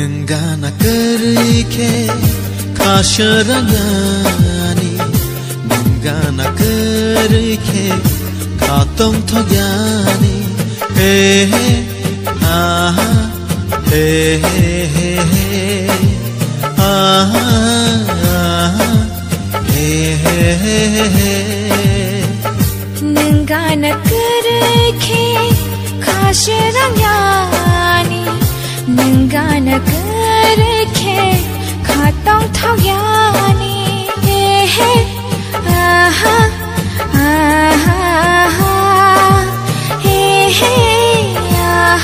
Nengana kerike kasharangani Nengana kerike katong thogyani Hey hey ah hey hey hey ah hey hey hey Nengana kerike kasharangani Nengana kerike katong thogyani Hey ah ah hey hey ah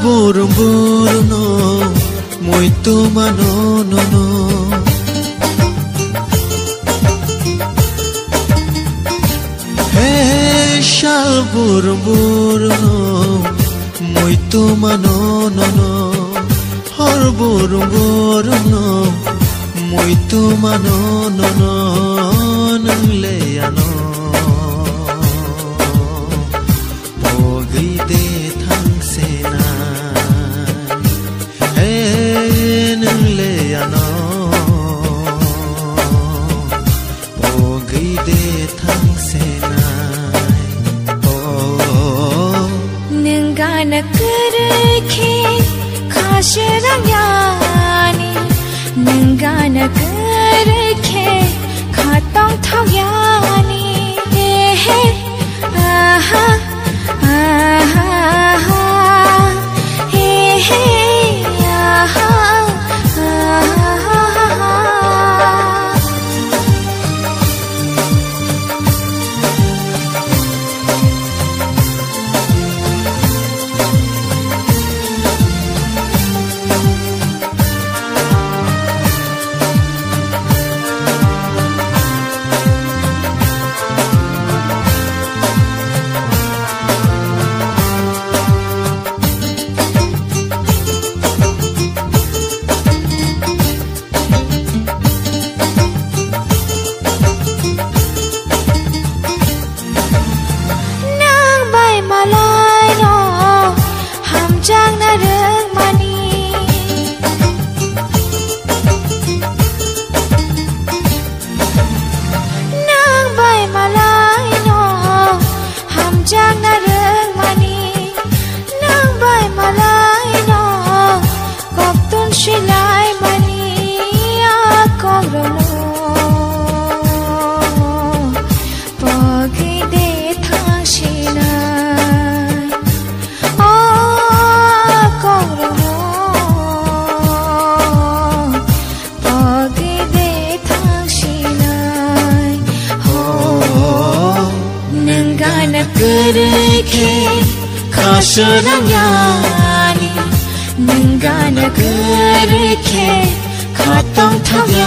Burung burung no, muito mano no no. Hey, shal burung burung no, muito mano no no. Hor burung burung no, muito mano no no. Nang leyano, pogi de thang sena. Nengana kerike kasharangani Nengana kerike katong thogyani Hey ah ah hey hey ah kerike kasharangani Nengana kerike katong thogyani